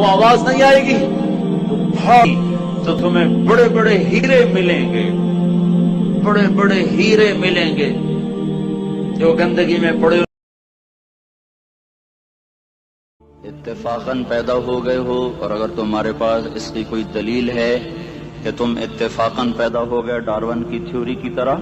وہ آواز نہیں آئے گی تو تمہیں بڑے بڑے ہیرے ملیں گے، بڑے بڑے ہیرے ملیں گے جو گندگی میں پڑے اتفاقاً پیدا ہو گئے ہو۔ اور اگر تمہارے پاس اس کی کوئی دلیل ہے کہ تم اتفاقاً پیدا ہو گئے ڈارون کی تھیوری کی طرح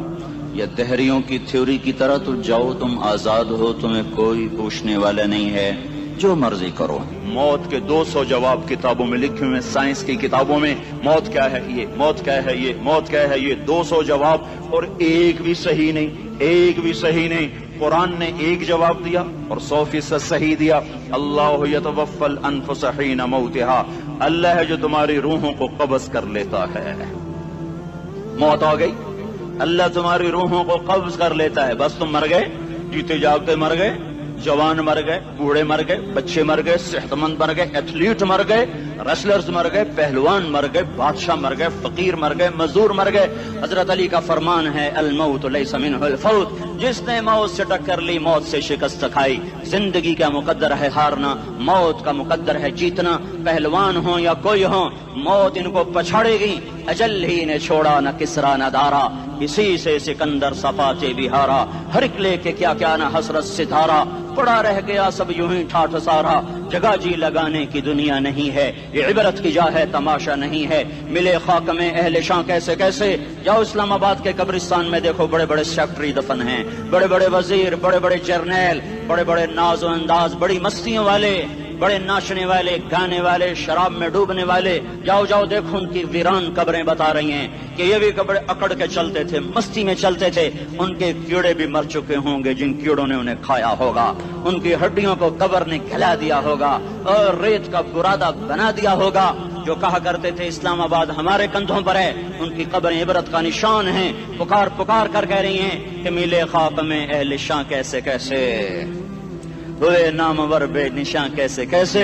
یا دہریوں کی تھیوری کی طرح، تو جاؤ، تم آزاد ہو، تمہیں کوئی پوچھنے والا نہیں ہے، جو مرضی کرو۔ موت کے 200 جواب کتابوں میں لکھے ہوئے، سائنس کی کتابوں میں موت کیا ہے یہ، موت کیا ہے یہ، موت کیا ہے یہ، 200 جواب، اور ایک بھی صحیح نہیں، ایک بھی صحیح نہیں۔ قرآن نے ایک جواب دیا اور 100% صحیح دیا۔ اللہ یتوفی الانفس حین موتها، اللہ ہے جو تمہاری روحوں کو قبض کر لیتا ہے۔ موت آ گئی، اللہ تمہاری روحوں کو قبض کر لیتا ہے، بس تم مر گئے، جیتے جاگتے مر گئے، جوان مر گئے، بوڑھے مر گئے، بچے مر گئے، صحت مند مر گئے، ایتھلیٹ مر گئے، ریسلرز مر گئے، پہلوان مر گئے، بادشاہ مر گئے، فقیر مر گئے، مزدور مر گئے۔ حضرت علی کا فرمان ہے الموت لیس منہ الفوت، جس نے موت سے ٹکر لی موت سے شکست کھائی۔ زندگی کا مقدر ہے ہارنا، موت کا مقدر ہے جیتنا۔ پہلوان ہوں یا کوئی ہوں، موت ان کو پچھاڑے گی۔ اجل ہی نے چھوڑا نہ کسرا نہ دارا، اسی سے سکندر صفاتے بہارا۔ ہر ایک لے کے کیا کیا نہ حسرت ستارہ، پڑا رہ گیا سب یوں ہی ٹھاٹھ سارا۔ جگہ جی لگانے کی دنیا نہیں ہے، یہ عبرت کی جا ہے تماشا نہیں ہے۔ ملے خاک میں اہل شاں کیسے کیسے، جاؤ اسلام آباد کے قبرستان میں دیکھو، بڑے بڑے سیکٹری دفن ہیں، بڑے بڑے وزیر، بڑے بڑے جرنیل، بڑے بڑے ناز و انداز، بڑی مستیوں والے، بڑے ناچنے والے، گانے والے، شراب میں ڈوبنے والے۔ جاؤ جاؤ دیکھو ان کی ویران قبریں بتا رہی ہیں کہ یہ بھی قبر اکڑ کے چلتے تھے، مستی میں چلتے تھے، ان کے کیڑے بھی مر چکے ہوں گے جن کیڑوں نے انہیں کھایا ہوگا، ان کی ہڈیوں کو قبر نے کھلا دیا ہوگا اور ریت کا برادہ بنا دیا ہوگا۔ جو کہا کرتے تھے اسلام آباد ہمارے کندھوں پر ہے، ان کی قبریں عبرت کا نشان ہیں، پکار پکار کر کہہ رہی ہیں کہ ملے خاک میں اہل شاں کیسے کیسے، ہوئے نامور بے نشاں کیسے کیسے،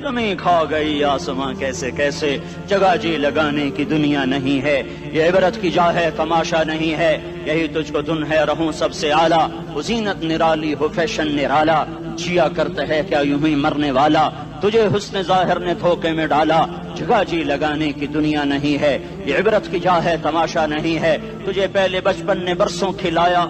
زمین کھا گئی آسماں کیسے کیسے۔ جگہ جی لگانے کی دنیا نہیں ہے، یہ عبرت کی جا ہے تماشا نہیں ہے۔ یہی تجھ کو دن ہے رہوں سب سے اعلیٰ، وہ زینت نرالی ہو فیشن نرالا، جیا کرتا ہے کیا یوں ہی مرنے والا، تجھے حسن ظاہر نے دھوکے میں ڈالا۔ جگہ جی لگانے کی دنیا نہیں ہے، یہ عبرت کی جا ہے تماشا نہیں ہے۔ تجھے پہلے بچپن نے برسوں کھلایا،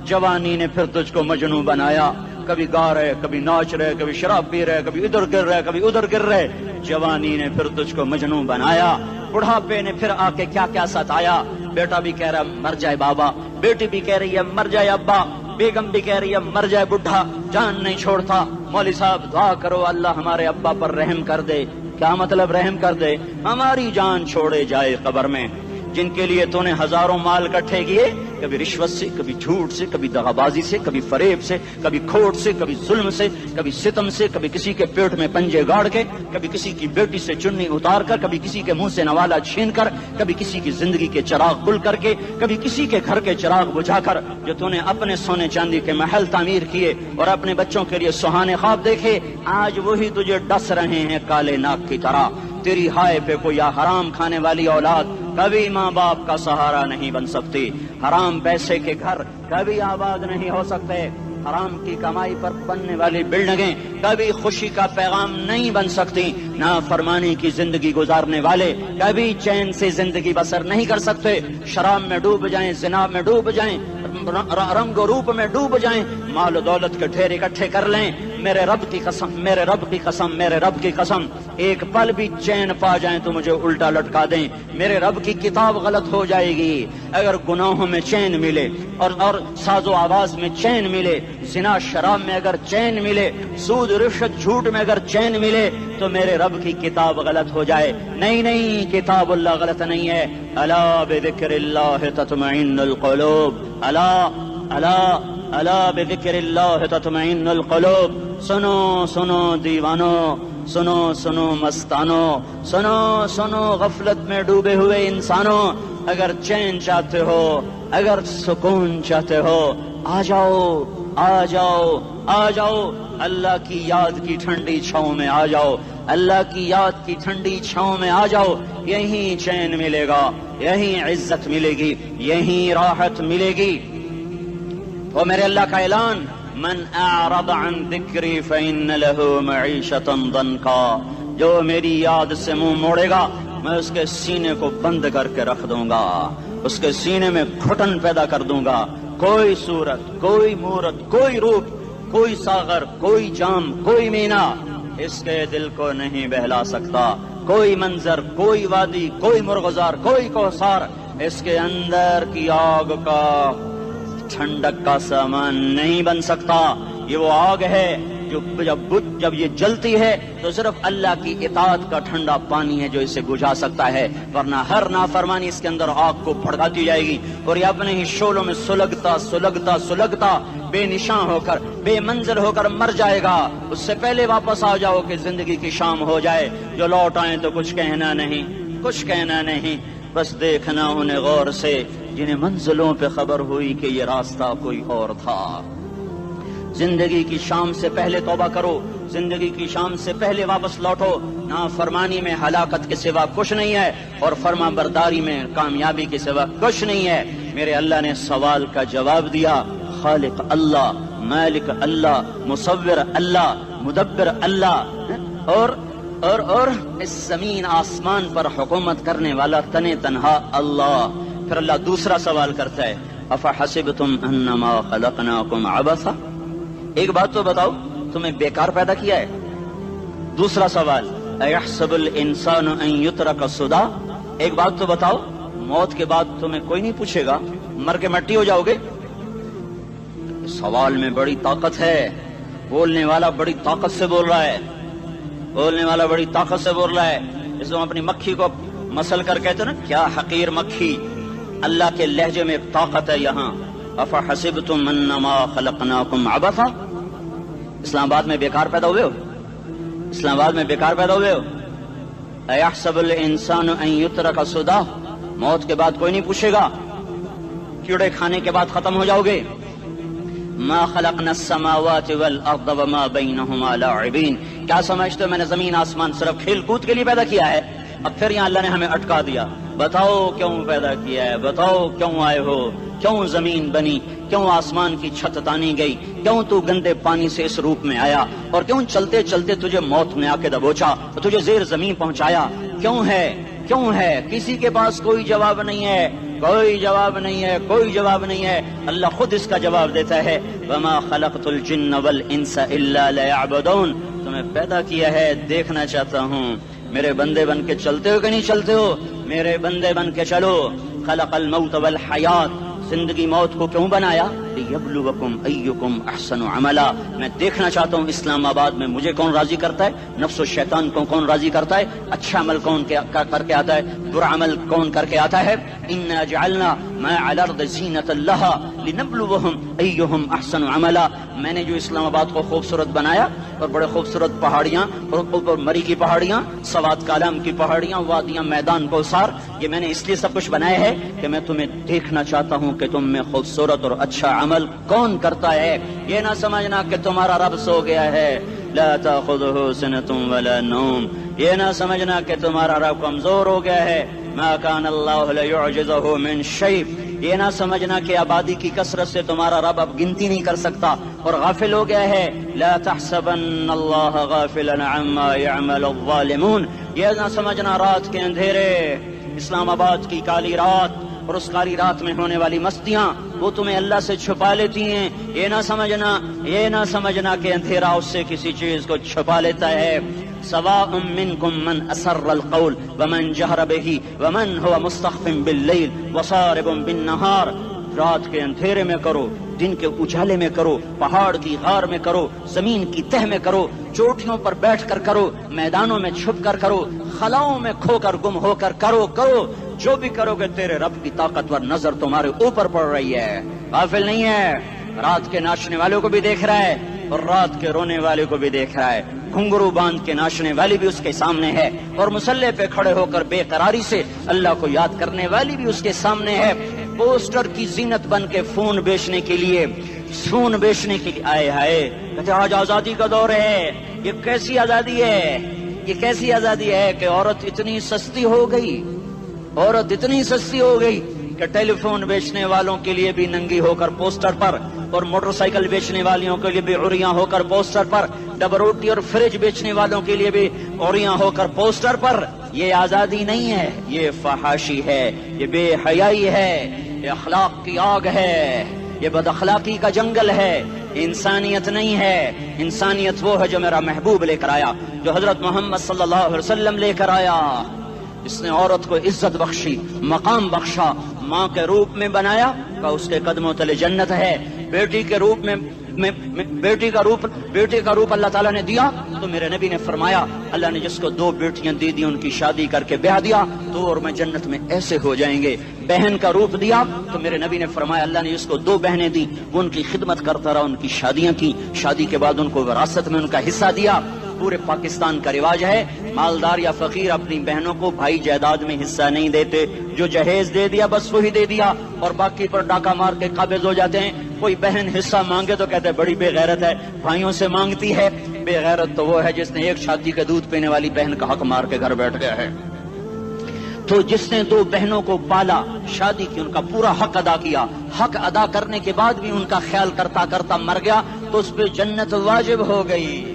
جوانی نے پھر تجھ کو مجنوں بنایا۔ کبھی گا رہے، کبھی ناچ رہے، کبھی شراب پی رہے، کبھی ادھر گر رہے، کبھی ادھر گر رہے۔ جوانی نے پھر تجھ کو مجنوں بنایا، بڑھاپے نے پھر آ کے کیا کیا ستایا۔ بیٹا بھی کہہ رہا مر جائے بابا، بیٹی بھی کہہ رہی ہے مر جائے ابا، بیگم بھی کہہ رہی ہے مر جائے بڈھا، جان نہیں چھوڑتا۔ مولوی صاحب دعا کرو اللہ ہمارے ابا پر رحم کر دے۔ کیا مطلب رحم کر دے؟ ہماری جان چھوڑے جائے قبر میں۔ جن کے لیے تو نے ہزاروں مال اکٹھے کیے، کبھی رشوت سے، کبھی جھوٹ سے، کبھی دغابازی سے، کبھی فریب سے، کبھی کھوٹ سے، کبھی ظلم سے، کبھی ستم سے، کبھی کسی کے پیٹ میں پنجے گاڑ کے، کبھی کسی کی بیٹی سے چنی اتار کر، کبھی کسی کے منہ سے نوالا چھین کر، کبھی کسی کی زندگی کے چراغ گل کر کے، کبھی کسی کے گھر کے چراغ بجھا کر۔ جو تو نے اپنے سونے چاندی کے محل تعمیر کیے اور اپنے بچوں کے لیے سہانے خواب دیکھے، آج وہی تجھے ڈس رہے ہیں کالے ناک کی طرح۔ تیری ہائے پہ کوئی حرام کھانے والی اولاد کبھی ماں باپ کا سہارا نہیں بن سکتی۔ حرام پیسے کے گھر کبھی آباد نہیں ہو سکتے۔ حرام کی کمائی پر بننے والی بلڈنگیں کبھی خوشی کا پیغام نہیں بن سکتی۔ نافرمانی کی زندگی گزارنے والے کبھی چین سے زندگی بسر نہیں کر سکتے۔ شراب میں ڈوب جائیں، زنا میں ڈوب جائیں، رنگ و روپ میں ڈوب جائیں، مال و دولت کے ڈھیر اکٹھے کر لیں، میرے رب کی قسم، میرے رب کی قسم، میرے رب کی قسم، ایک پل بھی چین پا جائیں تو مجھے الٹا لٹکا دیں، میرے رب کی کتاب غلط ہو جائے گی۔ اگر گناہوں میں چین ملے اور ساز و آواز میں چین ملے، زنا شراب میں اگر چین ملے، سود رشوت جھوٹ میں اگر چین ملے، تو میرے رب کی کتاب غلط ہو جائے۔ نہیں نہیں، کتاب اللہ غلط نہیں ہے۔ الا بذکر اللہ تطمئن القلوب، الا الا الا بذکر اللہ تطمئن القلوب۔ سنو سنو دیوانو، سنو سنو مستانو، سنو سنو غفلت میں ڈوبے ہوئے انسانوں، اگر چین چاہتے ہو، اگر سکون چاہتے ہو، آ جاؤ آ جاؤ آ جاؤ، اللہ کی یاد کی ٹھنڈی چھاؤں میں آ جاؤ، اللہ کی یاد کی ٹھنڈی چھاؤں میں آ جاؤ۔ یہیں چین ملے گا، یہیں عزت ملے گی، یہیں راحت ملے گی۔ وہ میرے اللہ کا اعلان، من اعرض عن ذکری فإن له معیشة ضنکا، جو میری یاد سے منہ موڑے گا میں اس کے سینے کو بند کر کے رکھ دوں گا، اس کے سینے میں گھٹن پیدا کر دوں گا۔ کوئی صورت، کوئی مورت، کوئی روپ، کوئی ساغر، کوئی جام، کوئی مینا اس کے دل کو نہیں بہلا سکتا۔ کوئی منظر، کوئی وادی، کوئی مرغزار، کوئی کوثر اس کے اندر کی آگ کا ٹھنڈک کا سامان نہیں بن سکتا۔ یہ وہ آگ ہے جو جب یہ جلتی ہے تو صرف اللہ کی اطاعت کا ٹھنڈا پانی ہے جو اسے بجھا سکتا ہے، ورنہ ہر نافرمانی اس کے اندر آگ کو بھڑکاتی جائے گی اور یہ اپنے ہی شعلوں میں سلگتا بے نشاں ہو کر، بے منزل ہو کر مر جائے گا۔ اس سے پہلے واپس آ جاؤ کہ زندگی کی شام ہو جائے۔ جو لوٹ آئیں تو کچھ کہنا نہیں، بس دیکھنا انہیں غور سے جنہیں منزلوں پہ خبر ہوئی کہ یہ راستہ کوئی اور تھا۔ زندگی کی شام سے پہلے توبہ کرو، زندگی کی شام سے پہلے واپس لوٹو۔ نافرمانی میں ہلاکت کے سوا کچھ نہیں ہے اور فرما برداری میں کامیابی کے سوا کچھ نہیں ہے۔ میرے اللہ نے سوال کا جواب دیا، خالق اللہ، مالک اللہ، مصور اللہ، مدبر اللہ اور اس زمین آسمان پر حکومت کرنے والا تنے تنہا اللہ۔ پھر اللہ دوسرا سوال کرتا ہے، افحسبتم انما خلقناکم عبثا، ایک بات تو بتاؤ تمہیں بیکار پیدا کیا ہے؟ دوسرا سوال، ایحسب الانسان ان یترک سدی، ایک بات تو بتاؤ موت کے بعد تمہیں کوئی نہیں پوچھے گا، مر کے مٹی ہو جاؤ گے؟ سوال میں بڑی طاقت ہے، بولنے والا بڑی طاقت سے بول رہا ہے، اس کو اپنی مکھی کو مسل کر کہتے نا، کیا حقیر مکھی، اللہ کے لہجے میں ایک طاقت ہے یہاں۔ افحسبتم انما خلقناکم عبثا، اسلام آباد میں بیکار پیدا ہوئے ہو؟ ایحسب الانسان ان یترک سدی، موت کے بعد کوئی نہیں پوچھے گا، کیڑے کھانے کے بعد ختم ہو جاؤ گے۔ ما خلقنا السماوات والارض وما بینہما لاعبین، کیا سمجھتے ہو میں نے زمین آسمان صرف کھیل کود کے لیے پیدا کیا ہے؟ اب پھر یہاں اللہ نے ہمیں اٹکا دیا، بتاؤ کیوں پیدا کیا ہے، بتاؤ کیوں آئے ہو، کیوں زمین بنی، کیوں آسمان کی چھت تانی گئی، کیوں تو گندے پانی سے اس روپ میں آیا، اور کیوں چلتے چلتے تجھے موت نے آ کے دبوچا اور تجھے زیر زمین پہنچایا، کیوں ہے؟ کسی کے پاس کوئی جواب نہیں ہے، اللہ خود اس کا جواب دیتا ہے، وما خلقت الجن والانس الا لیعبدون، تمہیں پیدا کیا ہے دیکھنا چاہتا ہوں میرے بندے بن کے چلتے ہو کہ نہیں چلتے ہو، میرے بندے بن کے چلو۔ خلق الموت والحیات، زندگی موت کو کیوں بنایا؟ لیبلوکم ایکم احسن عملا، میں دیکھنا چاہتا ہوں اسلام آباد میں مجھے کون راضی کرتا ہے، نفس و شیطان کو کون راضی کرتا ہے، اچھا عمل کون کر کے آتا ہے، برا عمل کون کر کے آتا ہے۔ انا جعلنا ما علی الارض زینۃ لہا لنبلوہم ایہم احسن عملا، میں نے جو اسلام آباد کو خوبصورت بنایا اور بڑے خوبصورت پہاڑیاں اور اوپر مری کی پہاڑیاں، سوات کالام کی پہاڑیاں، وادیاں، میدان کوثر، یہ میں نے اس لیے سب کچھ بنایا ہے کہ میں تمہیں دیکھنا چاہتا ہوں کہ تم میں خوبصورت اور اچھا عمل کون کرتا ہے۔ یہ نہ سمجھنا کہ تمہارا رب سو گیا ہے، لا تاخذہ سنۃ ولا نوم، یہ نہ سمجھنا کہ تمہارا رب کمزور ہو گیا ہے، ما کان اللہ لیعجزہ من شیء، یہ نہ سمجھنا کہ آبادی کی کثرت سے تمہارا رب اب گنتی نہیں کر سکتا اور غافل ہو گیا ہے، لا تحسبن اللہ غافلا عما يعمل الظالمون، یہ نہ سمجھنا رات کے اندھیرے، اسلام آباد کی کالی رات اور اس کالی رات میں ہونے والی مستیاں وہ تمہیں اللہ سے چھپا لیتی ہیں، یہ نہ سمجھنا کہ اندھیرا اس سے کسی چیز کو چھپا لیتا ہے۔ سواء منکم من اسر القول ومن جہر بہ ومن هو مستخف باللیل وصارب بالنہار، رات کے اندھیرے میں کرو، دن کے اجالے میں کرو، پہاڑ کی غار میں کرو، زمین کی تہ میں کرو، چوٹیوں پر بیٹھ کر کرو، میدانوں میں چھپ کر کرو، خلاؤں میں کھو کر گم ہو کر کرو، جو بھی کرو گے تیرے رب کی طاقتور نظر تمہارے اوپر پڑ رہی ہے، غافل نہیں ہے، رات کے ناچنے والوں کو بھی دیکھ رہا ہے اور رات کے رونے والے کو بھی دیکھ رہا ہے، گھنگرو باندھ کے ناچنے والی بھی اس کے سامنے ہے اور مسلح پہ کھڑے ہو کر بے قراری سے اللہ کو یاد کرنے والی بھی اس کے سامنے ہے۔ پوسٹر کی زینت بن کے فون بیچنے کے لیے آئے ہائے کہتے آج آزادی کا دور ہے، یہ کیسی آزادی ہے کہ عورت اتنی سستی ہو گئی کہ ٹیلی فون بیچنے والوں کے لیے بھی ننگی ہو کر پوسٹر پر اور موٹر سائیکل بیچنے والیوں کے لیے بھی عریاں ہو کر پوسٹر پر، ڈبل روٹی اور فریج بیچنے والوں کے لیے بھی عریاں ہو کر پوسٹر پر. یہ آزادی نہیں ہے، یہ فحاشی ہے، یہ بے حیائی ہے، یہ اخلاق کی آگ ہے، یہ بد اخلاقی کا جنگل ہے. انسانیت نہیں ہے. انسانیت وہ ہے جو میرا محبوب لے کر آیا، جو حضرت محمد صلی اللہ علیہ وسلم لے کر آیا. اس نے عورت کو عزت بخشی، مقام بخشا، ماں کے روپ میں بنایا کہ اس کے قدموں تلے جنت ہے. بیٹی کے روپ میں بیٹی کا روپ اللہ تعالیٰ نے دیا تو میرے نبی نے فرمایا اللہ نے جس کو 2 بیٹیاں دی دی ان کی شادی کر کے بیاہ دیا تو اور میں جنت میں ایسے ہو جائیں گے. بہن کا روپ دیا تو میرے نبی نے فرمایا اللہ نے جس کو 2 بہنیں دی وہ ان کی خدمت کرتا رہا، ان کی شادیاں کی، شادی کے بعد ان کو وراثت میں ان کا حصہ دیا. پورے پاکستان کا رواج ہے مالدار یا فقیر اپنی بہنوں کو بھائی جائیداد میں حصہ نہیں دیتے، جو جہیز دے دیا بس وہی دے دیا اور باقی پر ڈاکہ مار کے قابض ہو جاتے ہیں. کوئی بہن حصہ مانگے تو کہتے ہیں بڑی بے غیرت ہے، بھائیوں سے مانگتی ہے. بے غیرت تو وہ ہے جس نے ایک شادی کا دودھ پینے والی بہن کا حق مار کے گھر بیٹھ گیا ہے. تو جس نے 2 بہنوں کو پالا، شادی کی، ان کا پورا حق ادا کیا، حق ادا کرنے کے بعد بھی ان کا خیال کرتا کرتا مر گیا تو اس پہ جنت واجب ہو گئی.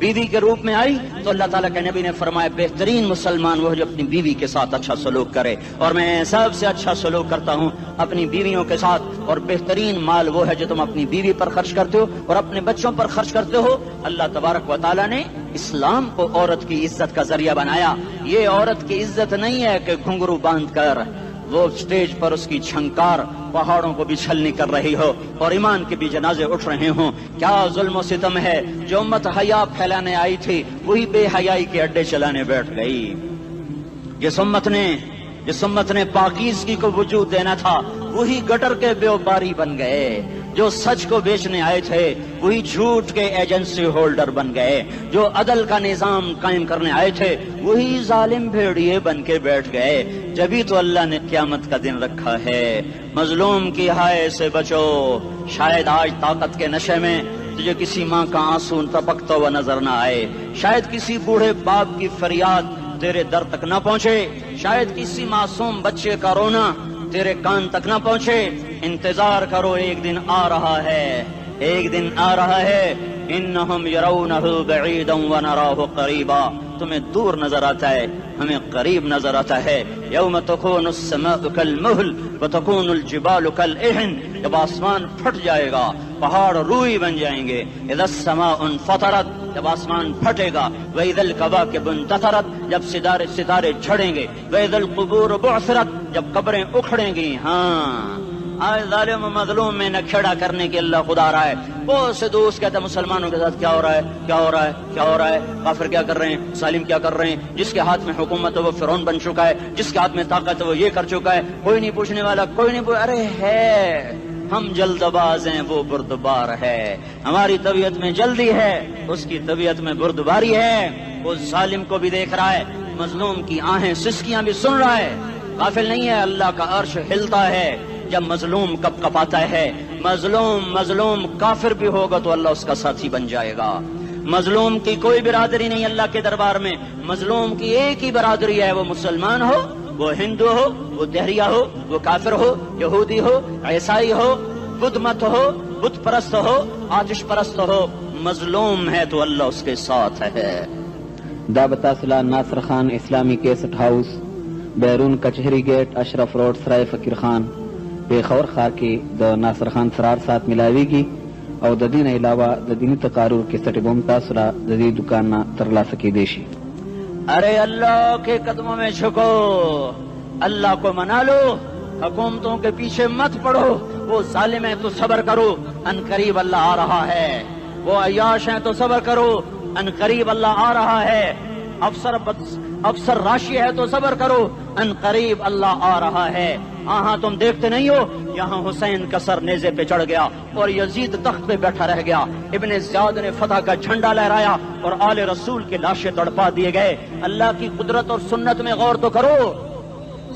بیوی کے روپ میں آئی تو اللہ تعالیٰ کے نبی نے فرمایا بہترین مسلمان وہ جو اپنی بیوی کے ساتھ اچھا سلوک کرے، اور میں سب سے اچھا سلوک کرتا ہوں اپنی بیویوں کے ساتھ. اور بہترین مال وہ ہے جو تم اپنی بیوی پر خرچ کرتے ہو اور اپنے بچوں پر خرچ کرتے ہو. اللہ تبارک و تعالیٰ نے اسلام کو عورت کی عزت کا ذریعہ بنایا. یہ عورت کی عزت نہیں ہے کہ گھنگرو باندھ کر وہ اسٹیج پر اس کی چھنکار پہاڑوں کو بھی چھلنی کر رہی ہو اور ایمان کے بھی جنازے اٹھ رہے ہوں. کیا ظلم و ستم ہے. جو امت حیا پھیلانے آئی تھی وہی بے حیائی کے اڈے چلانے بیٹھ گئی. جس امت نے پاکیزگی کو وجود دینا تھا وہی گٹر کے بیوباری بن گئے. جو سچ کو بیچنے آئے تھے وہی جھوٹ کے ایجنسی ہولڈر بن گئے. جو عدل کا نظام قائم کرنے آئے تھے وہی ظالم بھیڑیے بن کے بیٹھ گئے. جبھی تو اللہ نے قیامت کا دن رکھا ہے. مظلوم کی ہائے سے بچو. شاید آج طاقت کے نشے میں تجھے کسی ماں کا آنسو ٹپکتا ہوا نظر نہ آئے، شاید کسی بوڑھے باپ کی فریاد تیرے در تک نہ پہنچے، شاید کسی معصوم بچے کا رونا تیرے کان تک نہ پہنچے. انتظار کرو، ایک دن آ رہا ہے، ایک دن آ رہا ہے. انہم یرونہ بعیدا ونراہ قریبا. تمہیں دور نظر آتا ہے، ہمیں قریب نظر آتا ہے. یوم تکون السماء کالمہل وتکون الجبال کالعہن. جب آسمان پھٹ جائے گا پہاڑ روئی بن جائیں گے. اذا السماء انفطرت. جب آسمان پھٹے گا. واذا الکواکب انتثرت. جب ستارے جھڑیں گے. واذا القبور بعثرت. جب قبریں اکھڑیں گی. ہاں آج ظالم و مظلوم میں نہ کھیڑا کرنے کے اللہ خدا رہا ہے. بہت سے دوست کہتے ہیں مسلمانوں کے ساتھ کیا ہو رہا ہے، کیا ہو رہا ہے، کیا ہو رہا ہے، کافر کیا کر رہے ہیں، ظالم کیا کر رہے ہیں. جس کے ہاتھ میں حکومت ہے وہ فرعون بن چکا ہے، جس کے ہاتھ میں طاقت ہے وہ یہ کر چکا ہے. کوئی نہیں پوچھنے والا، کوئی نہیں ارے ہے ہم جلد باز ہیں، وہ بردبار ہے. ہماری طبیعت میں جلدی ہے، اس کی طبیعت میں بردباری ہے. وہ ظالم کو بھی دیکھ رہا ہے، مظلوم کی آہیں سسکیاں بھی سن رہا ہے. غافل نہیں ہے. اللہ کا عرش ہلتا ہے جب مظلوم کپ کپاتا ہے. مظلوم کافر بھی ہوگا تو اللہ اس کا ساتھی بن جائے گا. مظلوم کی کوئی برادری نہیں اللہ کے دربار میں. مظلوم کی ایک ہی برادری ہے، وہ مسلمان ہو، وہ ہندو ہو، وہ دہریہ ہو، وہ کافر ہو، یہودی ہو، عیسائی ہو، بدھ مت ہو، بت پرست ہو، آتش پرست ہو. مظلوم ہے تو اللہ اس کے ساتھ ہے. دعوت صلاح ناصر خان اسلامی کیسٹ ہاؤس، بیرون کچہری گیٹ، اشرف روڈ، سرائے فقیر خان، پیښور ښار کې د ناصر خان سرار سات ملاویږي او د دې نه علاوه د دیني تقارر کیسټ به هم تاسو را د دې دکان نه ترلاسه کیدی شي. ارے اللہ کے قدموں میں جھکو، اللہ کو منا لو، حکومتوں کے پیچھے مت پڑو. وہ ظالم ہے تو صبر کرو، ان قریب اللہ آ رہا ہے. وہ عیاش ہیں تو صبر کرو، ان قریب اللہ آ رہا ہے. افسر راشی ہے تو صبر کرو، ان قریب اللہ آ رہا ہے. ہاں تم دیکھتے نہیں ہو یہاں حسین کا سر نیزے پہ چڑھ گیا اور یزید تخت پہ بیٹھا رہ گیا. ابن زیاد نے فتح کا جھنڈا لہرایا اور آل رسول کے لاشیں تڑپا دیے گئے. اللہ کی قدرت اور سنت میں غور تو کرو.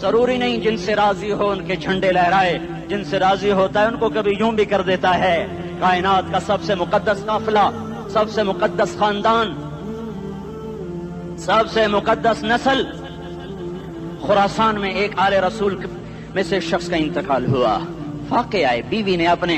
ضروری نہیں جن سے راضی ہو ان کے جھنڈے لہرائے، جن سے راضی ہوتا ہے ان کو کبھی یوں بھی کر دیتا ہے. کائنات کا سب سے مقدس قافلہ، سب سے مقدس خاندان، سب سے مقدس نسل خراسان میں ایک آل رسول میں سے شخص کا انتقال ہوا. فاقے آئے، بیوی نے اپنے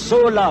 16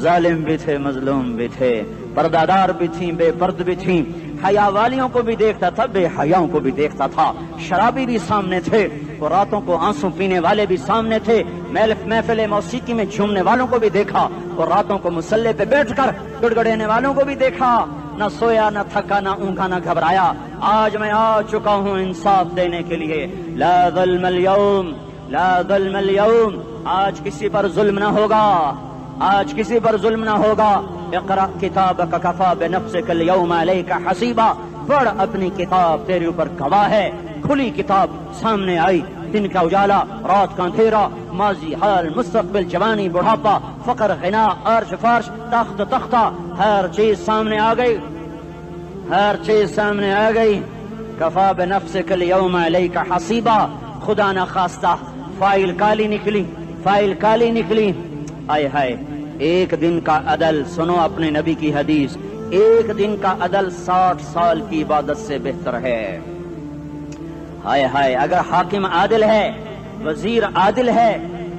ظالم بھی تھے، مظلوم بھی تھے، پردادار بھی تھیں، بے پرد بھی تھیں، حیا والیوں کو بھی دیکھتا تھا، بے حیاؤں کو بھی دیکھتا تھا، شرابی بھی سامنے تھے اور راتوں کو آنسو پینے والے بھی سامنے تھے، محفل موسیقی میں جھومنے والوں کو بھی دیکھا اور راتوں کو مسلح پہ بیٹھ کر گڑگڑانے والوں کو بھی دیکھا، نہ سویا نہ تھکا نہ اونگا نہ گھبرایا۔ آج میں آ چکا ہوں انصاف دینے کے لیے، لا ظلم اليوم، لا ظلم اليوم، آج کسی پر ظلم نہ ہوگا، آج کسی پر ظلم نہ ہوگا۔ اقرأ کتابک کفی بنفسک اليوم علیک حسیبا، پڑھ اپنی کتاب، تیرے اوپر گواہ ہے۔ کھلی کتاب سامنے آئی، دن کا اجالا، رات کا اندھیرا، ماضی، حال، مستقبل، جوانی، بڑھاپا، فقر، غنا، عرش، فرش، تخت، تختہ، ہر چیز سامنے آ گئی، ہر چیز سامنے آ گئی۔ کفی بنفسک اليوم علیک حسیبا، خدا نہ خواستہ فائل کالی نکلی، فائل کالی نکلی۔ آئے ہائے، ایک دن کا عدل، سنو اپنے نبی کی حدیث، ایک دن کا عدل 60 سال کی عبادت سے بہتر ہے۔ ہائے ہائے، اگر حاکم عادل ہے، وزیر عادل ہے،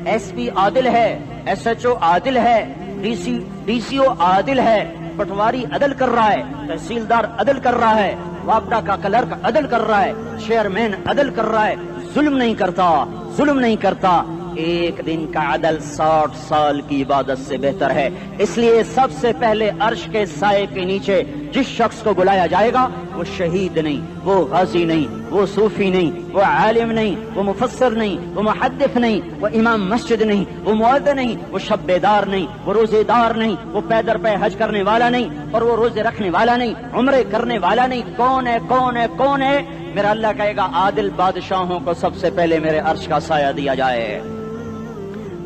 ایس پی عادل ہے، ایس ایچ او عادل ہے، ڈی سی او عادل ہے، پٹواری عدل کر رہا ہے، تحصیلدار عدل کر رہا ہے، وابڈا کا کلرک عدل کر رہا ہے، چیئرمین عدل کر رہا ہے، ظلم نہیں کرتا، ظلم نہیں کرتا، ایک دن کا عدل 60 سال کی عبادت سے بہتر ہے۔ اس لیے سب سے پہلے عرش کے سائے کے نیچے جس شخص کو بلایا جائے گا وہ شہید نہیں، وہ غازی نہیں، وہ صوفی نہیں، وہ عالم نہیں، وہ مفسر نہیں، وہ محدث نہیں، وہ امام مسجد نہیں، وہ مؤذن نہیں، وہ شب بیدار نہیں، وہ روزے دار نہیں، وہ پیدر پہ حج کرنے والا نہیں، اور وہ روزے رکھنے والا نہیں، عمرے کرنے والا نہیں۔ کون ہے، کون ہے، کون ہے؟ میرا اللہ کہے گا عادل بادشاہوں کو سب سے پہلے میرے عرش کا سایہ دیا جائے۔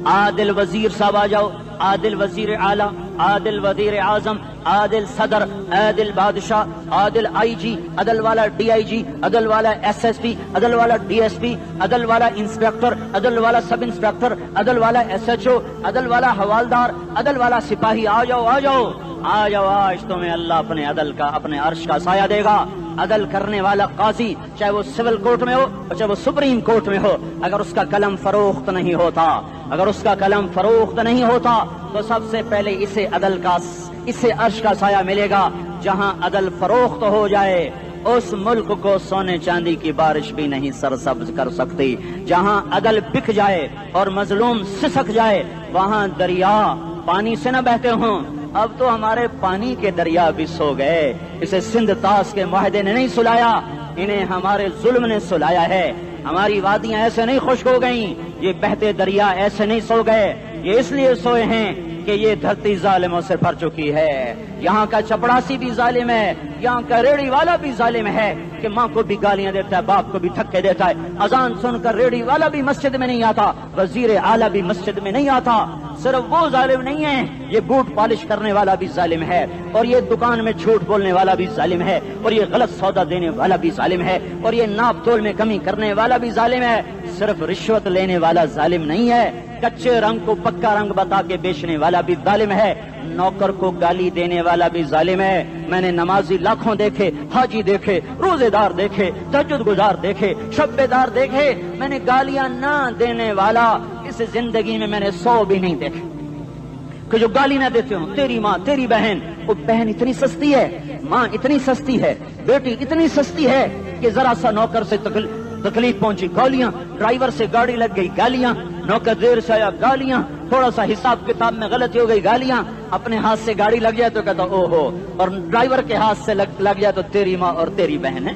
عادل وزیر صاحب آ جاؤ، عادل وزیر اعلیٰ، عادل وزیر اعظم، عادل صدر، عادل بادشاہ، عادل آئی جی، عدل والا ڈی آئی جی، عدل والا ایس ایس پی، عدل والا ڈی ایس پی، عدل والا انسپیکٹر، عدل والا سب انسپیکٹر، عدل والا ایس ایچ او، عدل والا حوالدار، عدل والا سپاہی، آ جاؤ آ جاؤ آ جاؤ، آج تمہیں اللہ اپنے عدل کا، اپنے عرش کا سایہ دے گا۔ عدل کرنے والا قاضی، چاہے وہ سول کورٹ میں ہو چاہے وہ سپریم کورٹ میں ہو، اگر اس کا قلم فروخت نہیں ہوتا، اگر اس کا قلم فروخت نہیں ہوتا تو سب سے پہلے اسے عدل کا، اسے عرش کا سایہ ملے گا۔ جہاں عدل فروخت ہو جائے اس ملک کو سونے چاندی کی بارش بھی نہیں سرسبز کر سکتی۔ جہاں عدل بک جائے اور مظلوم سسک جائے وہاں دریا پانی سے نہ بہتے ہوں۔ اب تو ہمارے پانی کے دریا بھی سو گئے، اسے سندھ طاس کے معاہدے نے نہیں سلایا، انہیں ہمارے ظلم نے سلایا ہے۔ ہماری وادیاں ایسے نہیں خشک ہو گئیں، یہ بہتے دریا ایسے نہیں سو گئے، یہ اس لیے سوئے ہیں کہ یہ دھرتی ظالموں سے بھر چکی ہے۔ یہاں کا چپڑاسی بھی ظالم ہے، یہاں کا ریڑھی والا بھی ظالم ہے کہ ماں کو بھی گالیاں دیتا ہے، باپ کو بھی دھکے دیتا ہے۔ اذان سن کر ریڑھی والا بھی مسجد میں نہیں آتا، وزیر اعلیٰ بھی مسجد میں نہیں آتا۔ صرف وہ ظالم نہیں ہے، یہ بوٹ پالش کرنے والا بھی ظالم ہے، اور یہ دکان میں جھوٹ بولنے والا بھی ظالم ہے، اور یہ غلط سودا دینے والا بھی ظالم ہے، اور یہ ناپ تول میں کمی کرنے والا بھی ظالم ہے۔ صرف رشوت لینے والا ظالم نہیں ہے، کچے رنگ کو پکا رنگ بتا کے بیچنے والا بھی ظالم ہے، نوکر کو گالی دینے والا بھی ظالم ہے۔ میں نے نمازی لاکھوں دیکھے، حاجی دیکھے، روزے دار دیکھے، تہجد گزار دیکھے، شب بیدار دیکھے، میں نے گالیاں نہ دینے والا اس زندگی میں نے 100 بھی نہیں دیکھے کہ جو گالی نہ دیتے ہوں۔ تیری ماں، تیری بہن، وہ بہن اتنی سستی ہے، ماں اتنی سستی ہے، بیٹی اتنی سستی ہے کہ ذرا سا نوکر سے تکلیف پہنچی گالیاں، ڈرائیور سے گاڑی لگ گئی گالیاں، نوکر دیر سے آیا گالیاں، تھوڑا سا حساب کتاب میں غلطی ہو گئی گالیاں، اپنے ہاتھ سے گاڑی لگ جائے تو کہتا او ہو، اور ڈرائیور کے ہاتھ سے لگ جائے تو تیری ماں اور تیری بہن ہے،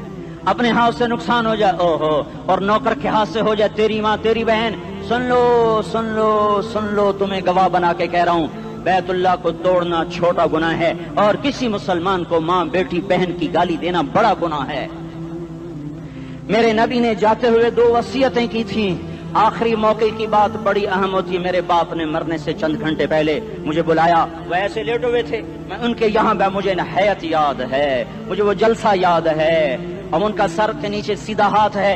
اپنے ہاتھ سے نقصان ہو جائے او ہو، اور نوکر کے ہاتھ سے ہو جائے تیری ماں تیری بہن۔ سن لو سن لو سن لو، تمہیں گواہ بنا کے کہہ رہا ہوں، بیت اللہ کو توڑنا چھوٹا گناہ ہے، اور کسی مسلمان کو ماں، بیٹی، بہن کی گالی دینا بڑا گناہ ہے۔ میرے نبی نے جاتے ہوئے 2 وصیتیں کی تھیں، آخری موقع کی بات بڑی اہم ہوتی ہے۔ میرے باپ نے مرنے سے چند گھنٹے پہلے مجھے بلایا، وہ ایسے لیٹے ہوئے تھے، میں ان کے یہاں مجھے نہایت یاد ہے، مجھے وہ جلسہ یاد ہے، اور ان کا سر کے نیچے سیدھا ہاتھ ہے،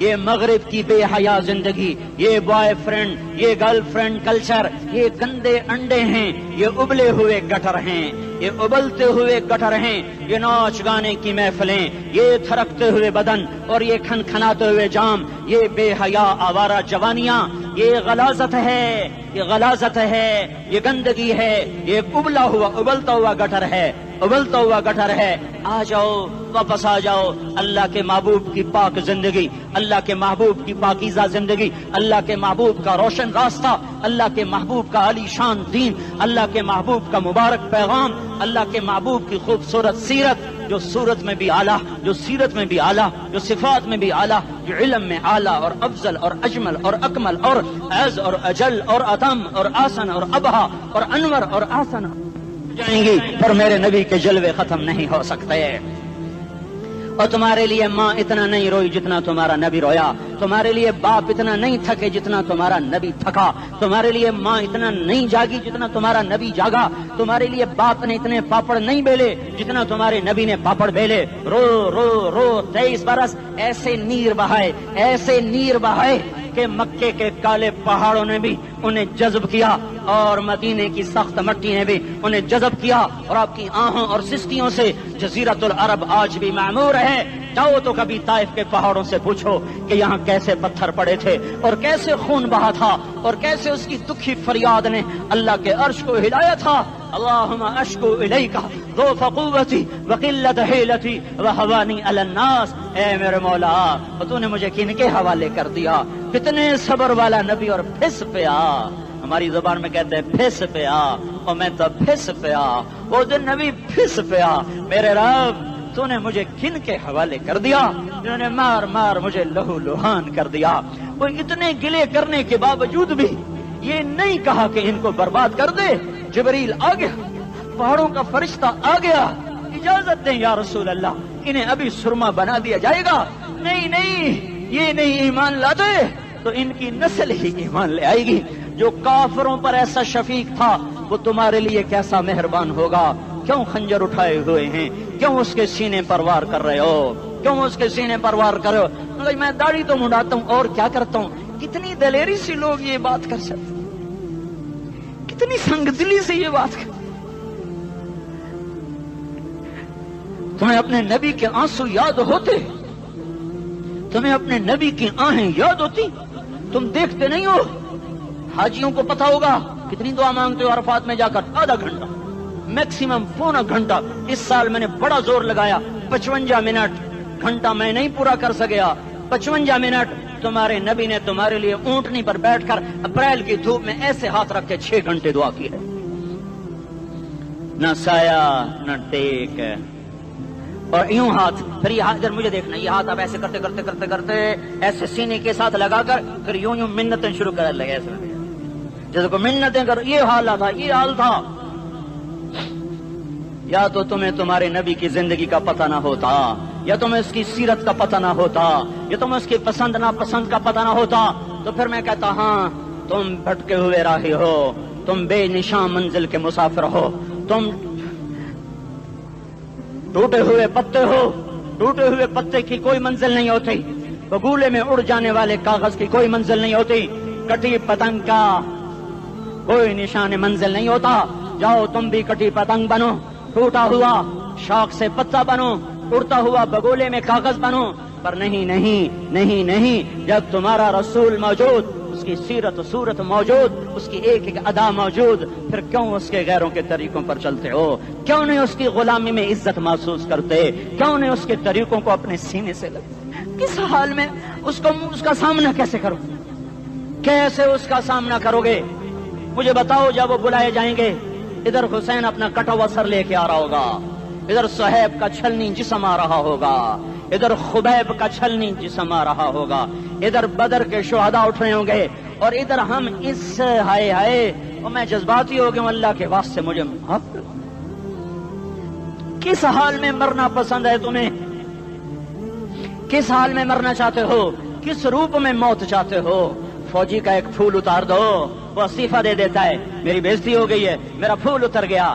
یہ مغرب کی بے حیا زندگی، یہ بوائے فرینڈ، یہ گرل فرینڈ کلچر، یہ گندے انڈے ہیں، یہ ابلے ہوئے گٹر ہیں، یہ ابلتے ہوئے گٹر ہیں، یہ ناچ گانے کی محفلیں، یہ تھرکتے ہوئے بدن اور یہ کھنکھناتے ہوئے جام، یہ بے حیا آوارہ جوانیاں، یہ غلاظت ہے، یہ غلاظت ہے، یہ گندگی ہے، یہ ابلا ہوا ابلتا ہوا گٹر ہے، ابلتا ہوا گٹر ہے۔ آ جاؤ، واپس آ جاؤ اللہ کے محبوب کی پاک زندگی، اللہ کے محبوب کی پاکیزہ زندگی، اللہ کے محبوب کا روشن راستہ، اللہ کے محبوب کا علی شان دین، اللہ کے محبوب کا مبارک پیغام، اللہ کے محبوب کی خوبصورت سیرت، جو صورت میں بھی اعلیٰ، جو سیرت میں بھی اعلیٰ، جو صفات میں بھی اعلیٰ، جو علم میں اعلیٰ اور افضل اور اجمل اور اکمل اور اعز اور اجل اور اتم اور آسن اور ابہا اور انور اور آسن جائیں گی، پر میرے نبی کے جلوے ختم نہیں ہو سکتے۔ اور تمہارے لیے ماں اتنا نہیں روئی جتنا تمہارا نبی رویا، تمہارے لیے باپ اتنا نہیں تھکے جتنا تمہارا نبی تھکا، تمہارے لیے ماں اتنا نہیں جاگی جتنا تمہارا نبی جاگا، تمہارے لیے باپ نے اتنے پاپڑ نہیں بیلے جتنا تمہارے نبی نے پاپڑ بیلے۔ رو رو رو 23 برس ایسے نیر بہائے، ایسے نیر بہائے کہ مکے کے کالے پہاڑوں نے بھی انہیں جذب کیا اور مدینے کی سخت مٹی نے بھی انہیں جذب کیا، اور آپ کی آہوں اور سستیوں سے جزیرت العرب آج بھی معمور ہے۔ جاؤ تو کبھی طائف کے پہاڑوں سے پوچھو کہ یہاں کیسے پتھر پڑے تھے اور کیسے خون بہا تھا اور کیسے اس کی دکھی فریاد نے اللہ کے عرش کو ہلایا تھا۔ اللہم اشکو الیک ضعف قوتی وقلت حیلتی وہوانی علی الناس، اے میرے مولا تو نے مجھے کن کے حوالے کر دیا؟ کتنے صبر والا نبی، اور پھس پیا، ہماری زبان میں کہتے ہیں پھس پیا، اور میں تو پھس پیا، وہ دن نبی پھس پیا، میرے رب تو نے مجھے کن کے حوالے کر دیا جنہوں نے مار مار مجھے لہو لہان کر دیا۔ وہ اتنے گلے کرنے کے باوجود بھی یہ نہیں کہا کہ ان کو برباد کر دے۔ جبریل آ گیا، پہاڑوں کا فرشتہ آ گیا، اجازت دیں یا رسول اللہ، انہیں ابھی سرما بنا دیا جائے گا۔ نہیں نہیں، یہ نہیں ایمان لاتے تو ان کی نسل ہی ایمان لے آئے گی۔ جو کافروں پر ایسا شفیق تھا وہ تمہارے لیے کیسا مہربان ہوگا۔ کیوں خنجر اٹھائے ہوئے ہیں؟ کیوں اس کے سینے پر وار کر رہے ہو؟ کیوں اس کے سینے پر وار کر رہے ہو؟ میں داڑھی تو منڈاتا ہوں اور کیا کرتا ہوں۔ کتنی دلیری سے لوگ یہ بات کر سکتے، کتنی سنگ دلی سے یہ بات کر۔ تمہیں اپنے نبی کے آنسو یاد ہوتے؟ تمہیں اپنے نبی کی آہیں یاد ہوتی؟ تم دیکھتے نہیں ہو؟ حاجیوں کو پتا ہوگا کتنی دعا مانگتے ہو عرفات میں جا کر؟ آدھا گھنٹہ، میکسیمم پونا گھنٹہ۔ اس سال میں نے بڑا زور لگایا، 55 منٹ، گھنٹہ میں نہیں پورا کر سکیا، 55 منٹ تمہارے نبی نے تمہارے لیے اونٹنی پر بیٹھ کر اپریل کی دھوپ میں ایسے ہاتھ رکھ کے 6 گھنٹے دعا کی ہے۔ نہ سایہ نہ ٹیک، اور یوں ہاتھ، پھر یہ ہاتھ ادھر مجھے دیکھنا، یہ ہاتھ آپ ایسے کرتے کرتے کرتے کرتے ایسے سینے کے ساتھ لگا کر پھر یوں یوں منتیں شروع کر لگے، ایسے جیسے کو منتیں کر۔ یہ حال تھا، یہ حال تھا۔ یا تو تمہیں تمہارے نبی کی زندگی کا پتہ نہ ہوتا، یا تمہیں اس کی سیرت کا پتہ نہ ہوتا، یا تمہیں اس کی پسند ناپسند کا پتہ نہ ہوتا، تو پھر میں کہتا ہاں تم بھٹکے ہوئے راہی ہو، تم بے نشان منزل کے مسافر ہو، تم ٹوٹے ہوئے پتے ہو۔ ٹوٹے ہوئے پتے کی کوئی منزل نہیں ہوتی، بگولے میں اڑ جانے والے کاغذ کی کوئی منزل نہیں ہوتی، کٹی پتنگ کا کوئی نشان منزل نہیں ہوتا۔ جاؤ تم بھی کٹی پتنگ بنو، ٹوٹا ہوا شاخ سے پتا بنو، اڑتا ہوا بگولے میں کاغذ بنو، پر نہیں نہیں نہیں نہیں، جب تمہارا رسول موجود، اس کی سیرت و صورت موجود، اس کی ایک ایک ادا موجود، پھر کیوں اس کے غیروں کے طریقوں پر چلتے ہو؟ کیوں نہیں اس کی غلامی میں عزت محسوس کرتے؟ کیوں نہیں اس کے طریقوں کو اپنے سینے سے لگتے؟ کس حال میں اس کا سامنا کیسے کرو؟ کیسے اس کا سامنا کرو گے؟ مجھے بتاؤ، جب وہ بلائے جائیں گے، ادھر حسین اپنا کٹا ہوا سر لے کے آ رہا ہوگا، ادھر صہیب کا چھلنی جسم آ رہا ہوگا، ادھر خبیب کا چھلنی جسم آ رہا ہوگا، ادھر بدر کے شہداء اٹھ رہے ہوں گے، اور ادھر ہم اس ہائے ہائے، اور میں جذباتی ہو گیا ہوں، اللہ کے واسطے مجھے معاف کر۔ کس حال میں مرنا پسند ہے تمہیں؟ کس حال میں مرنا چاہتے ہو؟ کس روپ میں موت چاہتے ہو؟ فوجی کا ایک پھول اتار دو، وہ استعفیٰ دے دیتا ہے، میری بےزتی ہو گئی ہے، میرا پھول اتر گیا۔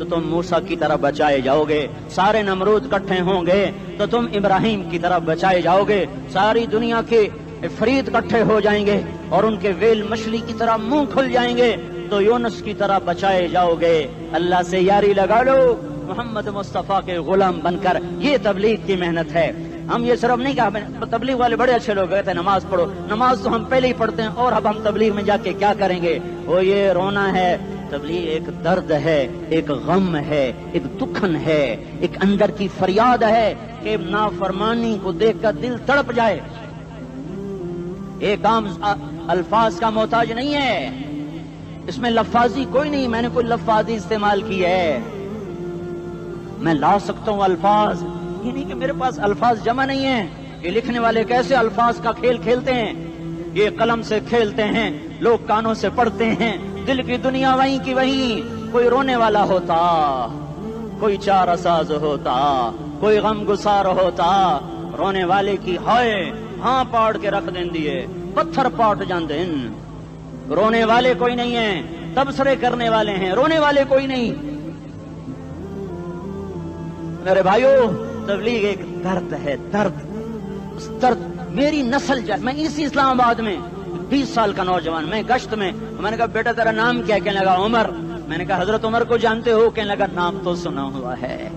تو تم موسیٰ کی طرح بچائے جاؤ گے، سارے نمرود اکٹھے ہوں گے تو تم ابراہیم کی طرح بچائے جاؤ گے، ساری دنیا کے عفریت اکٹھے ہو جائیں گے اور ان کے ویل مچھلی کی طرح منہ کھل جائیں گے تو یونس کی طرح بچائے جاؤ گے۔ اللہ سے یاری لگا لو محمد مصطفیٰ کے غلام بن کر، یہ تبلیغ کی محنت ہے۔ ہم یہ صرف نہیں کہا، تبلیغ والے بڑے اچھے لوگ کہتے ہیں نماز پڑھو، نماز تو ہم پہلے ہی پڑھتے ہیں اور اب ہم تبلیغ میں جا کے کیا کریں گے؟ وہ یہ رونا ہے، تبلیغ ایک درد ہے، ایک غم ہے، ایک دکھن ہے، ایک اندر کی فریاد ہے کہ نافرمانی کو دیکھ کر دل تڑپ جائے۔ ایک عام الفاظ کا محتاج نہیں ہے، اس میں لفاظی کوئی نہیں، میں نے کوئی لفاظی استعمال کی ہے، میں لا سکتا ہوں الفاظ، یہ نہیں کہ میرے پاس الفاظ جمع نہیں ہیں۔ یہ لکھنے والے کیسے الفاظ کا کھیل کھیلتے ہیں، یہ قلم سے کھیلتے ہیں، لوگ کانوں سے پڑھتے ہیں، دل کی دنیا وہیں کی وہیں، کوئی رونے والا ہوتا، کوئی چارہ ساز ہوتا، کوئی غم گسار ہوتا، رونے والے کی ہائے ہاں پاڑ کے رکھ دیں دیے، پتھر پاٹ جان دین۔ رونے والے کوئی نہیں ہیں، تبصرے کرنے والے ہیں، رونے والے کوئی نہیں۔ میرے بھائیو، تبلیغ ایک درد ہے، درد، اس درد میری نسل جائے۔ میں اسی اسلام آباد میں 20 سال کا نوجوان، میں گشت میں نے کہا بیٹا تیرا نام کیا؟ کہنے لگا عمر۔ میں نے کہا حضرت عمر کو جانتے ہو؟ کہنے لگا نام تو سنا ہوا ہے۔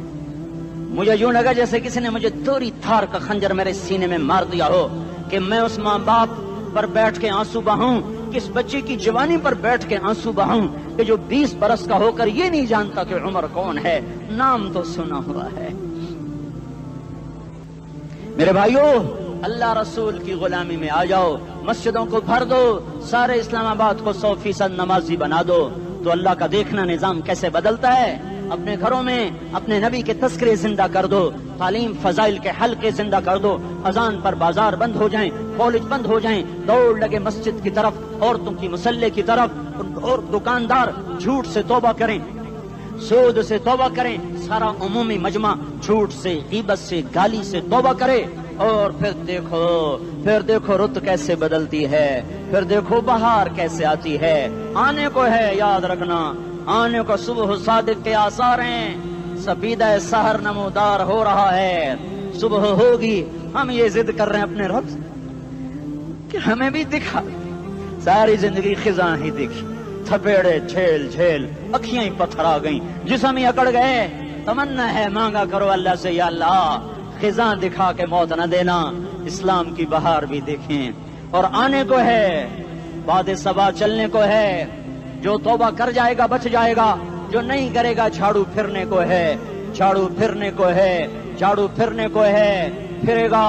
مجھے یوں لگا جیسے کسی نے مجھے دوری تھار کا خنجر میرے سینے میں مار دیا ہو کہ میں اس ماں باپ پر بیٹھ کے آنسو بہاؤں، کس بچے کی جوانی پر بیٹھ کے آنسو بہاؤں کہ جو 20 برس کا ہو کر یہ نہیں جانتا کہ عمر کون ہے، نام تو سنا ہوا ہے۔ میرے بھائیو، اللہ رسول کی غلامی میں آ جاؤ، مسجدوں کو بھر دو، سارے اسلام آباد کو 100% نمازی بنا دو، تو اللہ کا دیکھنا نظام کیسے بدلتا ہے۔ اپنے گھروں میں اپنے نبی کے تذکرے زندہ کر دو، تعلیم فضائل کے حلقے زندہ کر دو، اذان پر بازار بند ہو جائیں، کالج بند ہو جائیں، دوڑ لگے مسجد کی طرف، عورتوں کی مصلے کی طرف، اور دکاندار جھوٹ سے توبہ کریں، سود سے توبہ کریں، سارا عمومی مجمع جھوٹ سے، غیبت سے، گالی سے توبہ کرے، اور پھر دیکھو رت کیسے بدلتی ہے، پھر دیکھو بہار کیسے آتی ہے۔ آنے کو ہے، یاد رکھنا، آنے کو صبح صادق کے آثار ہیں، سپیدہ سحر نمودار ہو رہا ہے، صبح ہوگی۔ ہم یہ ضد کر رہے ہیں اپنے رب سے کہ ہمیں بھی دکھا، ساری زندگی خزاں ہی دکھی، تھپیڑے جھیل جھیل، اکھیاں ہی پتھر آ گئیں، جسم ہی اکڑ گئے۔ تمنا ہے مانگا کرو اللہ سے، یا اللہ خزاں دکھا کے موت نہ دینا، اسلام کی بہار بھی دیکھیں۔ اور آنے کو ہے، باد صبا چلنے کو ہے، جو توبہ کر جائے گا بچ جائے گا، جو نہیں کرے گا جھاڑو پھرنے کو ہے، جھاڑو پھرنے کو ہے، جھاڑو پھرنے کو ہے، پھرے گا